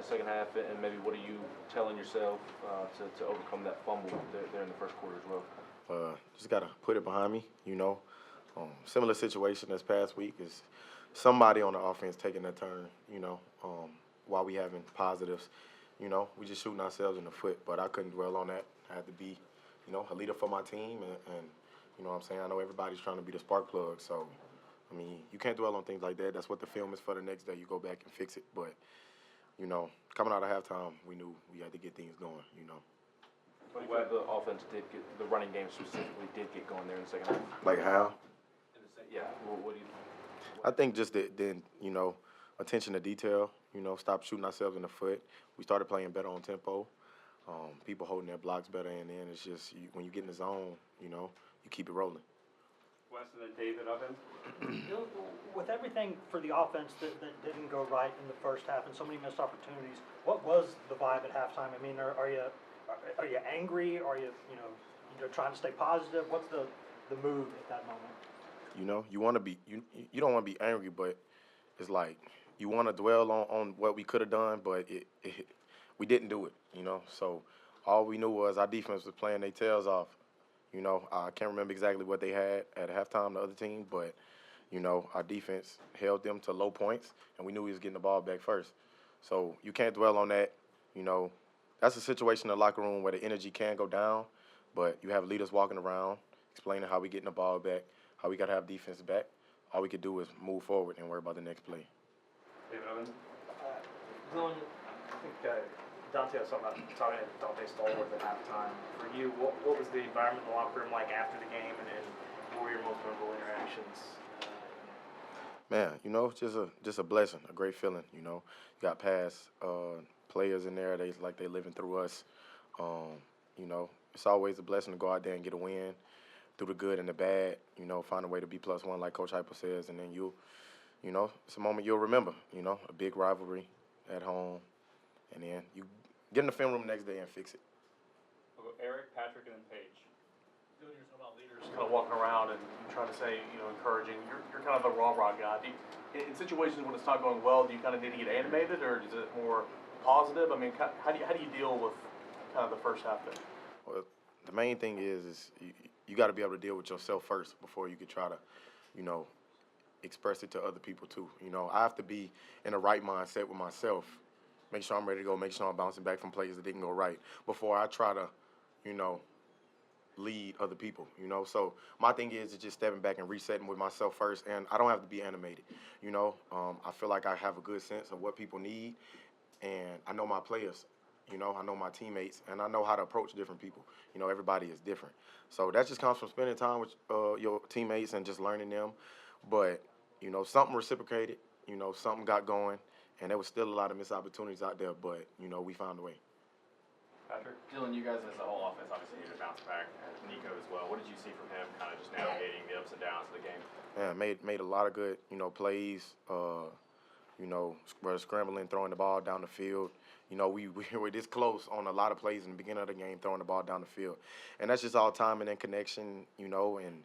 second half, and maybe what are you telling yourself to overcome that fumble there in the first quarter as well? Just got to put it behind me, you know. Similar situation this past week is somebody on the offense taking their turn, you know, while we having positives. You know, we just shooting ourselves in the foot, but I couldn't dwell on that. I had to be, you know, a leader for my team, and you know what I'm saying? I know everybody's trying to be the spark plug, so, I mean, you can't dwell on things like that. That's what the film is for the next day. You go back and fix it, but, you know, coming out of halftime, we knew we had to get things going, you know. But the offense did get, the running game specifically did get going there in the second half. Like how? Yeah, what do you I think just the you know, attention to detail, you know, stop shooting ourselves in the foot. We started playing better on tempo. People holding their blocks better, and then it's just when you get in the zone, you know, you keep it rolling. Weston and David of him. With everything for the offense that didn't go right in the first half and so many missed opportunities, what was the vibe at halftime? I mean, are you angry? Are you trying to stay positive? What's the move at that moment? You know, you want to be you don't want to be angry, but it's like you want to dwell on what we could have done, but we didn't do it. You know, so all we knew was our defense was playing their tails off. You know, I can't remember exactly what they had at halftime, the other team, but you know, our defense held them to low points, and we knew we was getting the ball back first. So you can't dwell on that. You know, that's a situation in the locker room where the energy can go down, but you have leaders walking around explaining how we getting the ball back, how we got to have defense back. All we could do is move forward and worry about the next play. David Evans. Dylan, I think Dante was talking about Dante Stallworth at halftime. For you, what was the environment in the locker room like after the game, and what were your most memorable interactions? Man, you know, it's just a blessing, a great feeling. You know, you got past players in there. They living through us. You know, it's always a blessing to go out there and get a win through the good and the bad. You know, find a way to be +1, like Coach Hyper says, and then you know, it's a moment you'll remember. You know, a big rivalry at home, and then you get in the film room the next day and fix it. We'll go Eric, Patrick, and then Paige. Doing your about leaders kind of walking around and trying to say, you know, encouraging. You're kind of the rah-rah guy. In situations when it's not going well, do you kind of need to get animated, or is it more positive? I mean, how do you deal with kind of the first half there? Well, the main thing is you got to be able to deal with yourself first before you could try to, you know, express it to other people too. You know, I have to be in the right mindset with myself. Make sure I'm ready to go. Make sure I'm bouncing back from plays that didn't go right before I try to, you know, lead other people, you know. So my thing is just stepping back and resetting with myself first, and I don't have to be animated, you know. I feel like I have a good sense of what people need, and I know my players, you know, I know my teammates, and I know how to approach different people. You know, everybody is different. So that just comes from spending time with your teammates and just learning them. But, you know, something reciprocated, you know, something got going, and there was still a lot of missed opportunities out there, but, you know, we found a way. Patrick. Dylan, you guys as a whole offense obviously need to bounce back. Nico as well. What did you see from him, kind of just navigating the ups and downs of the game? Yeah, made a lot of good, you know, plays. You know, scrambling, throwing the ball down the field. You know, we were this close on a lot of plays in the beginning of the game, throwing the ball down the field, and that's just all timing and connection. You know, and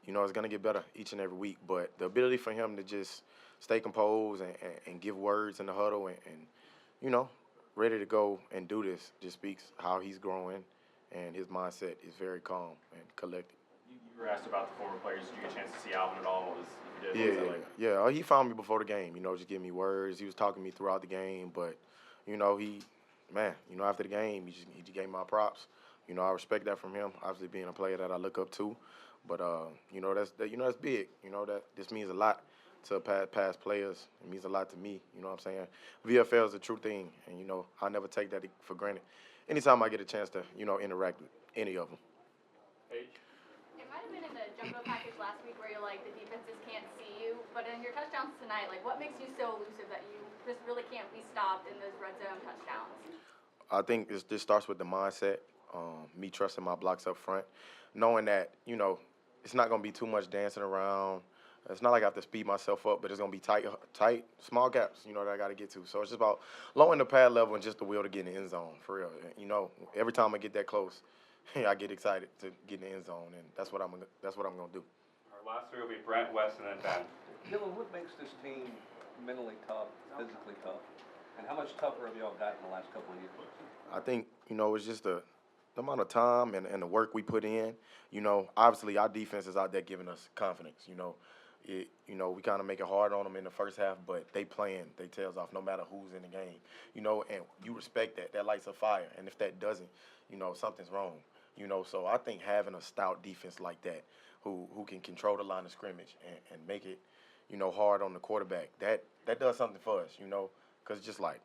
you know it's gonna get better each and every week. But the ability for him to just stay composed and give words in the huddle and you know, ready to go and do this just speaks how he's growing, and his mindset is very calm and collected. You were asked about the former players. Did you get a chance to see Alvin at all? What was, if you did, what was that like? Yeah. He found me before the game. You know, just giving me words. He was talking to me throughout the game, but you know, after the game, he just gave me my props. You know, I respect that from him. Obviously, being a player that I look up to, but you know, that's big. You know, that this means a lot to past players. It means a lot to me. You know what I'm saying? VFL is a true thing, and you know, I never take that for granted. Anytime I get a chance to, you know, interact with any of them. Paige. It might have been in the jumbo package last week where you're like, the defenses can't see you, but in your touchdowns tonight, like, what makes you so elusive that you just really can't be stopped in those red zone touchdowns? I think this starts with the mindset, me trusting my blocks up front, knowing that, you know, it's not going to be too much dancing around. It's not like I have to speed myself up, but it's going to be tight, small gaps, you know, that I got to get to. So it's just about lowering the pad level and just the will to get in the end zone, for real. You know, every time I get that close, I get excited to get in the end zone, and that's what I'm going to do. Our last three will be Brent, West, and then Ben. Dylan, what makes this team mentally tough, physically tough? And how much much tougher have y'all gotten the last couple of years? I think, it's just the amount of time and the work we put in. Obviously our defense is out there giving us confidence. We kind of make it hard on them in the first half, but they playing their tails off no matter who's in the game. And you respect that. That lights a fire. And if that doesn't, something's wrong. So I think having a stout defense like that, who can control the line of scrimmage and make it, hard on the quarterback, that does something for us, because it's just like,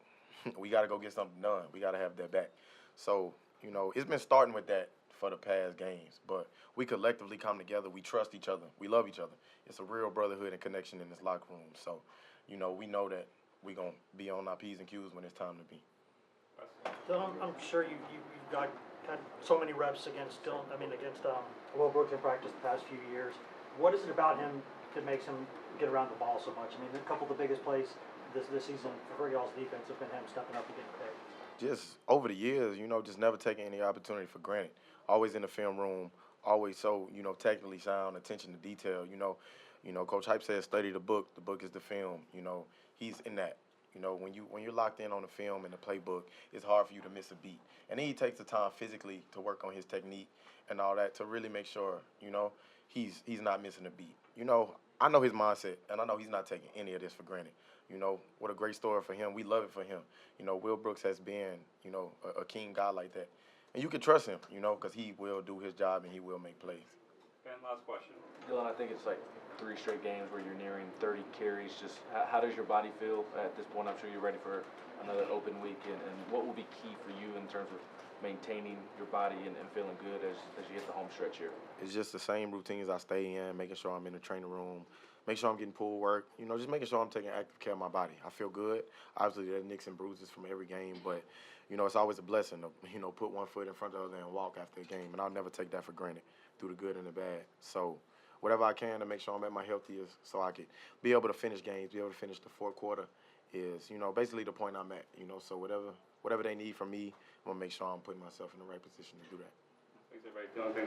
we got to go get something done. We got to have that back. So, it's been starting with that for the past games. But we collectively come together. We trust each other. We love each other. It's a real brotherhood and connection in this locker room. So, we know that we're going to be on our P's and Q's when it's time to be. Dylan, I'm sure you've had so many reps against Will Brooks in practice the past few years. What is it about him that makes him get around the ball so much? I mean, a couple of the biggest plays this season for y'all's defense have been him stepping up and getting picked. Just over the years, just never taking any opportunity for granted. Always in the film room, always so, technically sound, attention to detail. Coach Hype says study the book is the film. He's in that. When you're locked in on the film and the playbook, it's hard for you to miss a beat. And then he takes the time physically to work on his technique and all that to really make sure, he's not missing a beat. I know his mindset, and I know he's not taking any of this for granted. What a great story for him. We love it for him. Will Brooks has been, a keen guy like that. And you can trust him, because he will do his job and he will make plays. Ben, last question. Dylan, I think it's like 3 straight games where you're nearing 30 carries. Just how does your body feel at this point? I'm sure you're ready for another open week. And what will be key for you in terms of maintaining your body and feeling good as you hit the home stretch here? It's just the same routines I stay in, making sure I'm in the training room, make sure I'm getting pool work, just making sure I'm taking active care of my body. I feel good. Obviously, there are nicks and bruises from every game, but, it's always a blessing to, put one foot in front of the other and walk after a game, and I'll never take that for granted through the good and the bad. So whatever I can to make sure I'm at my healthiest so I could be able to finish games, be able to finish the fourth quarter is, basically the point I'm at, so whatever they need from me, I'm going to make sure I'm putting myself in the right position to do that. Thanks, everybody. Dylan, thanks.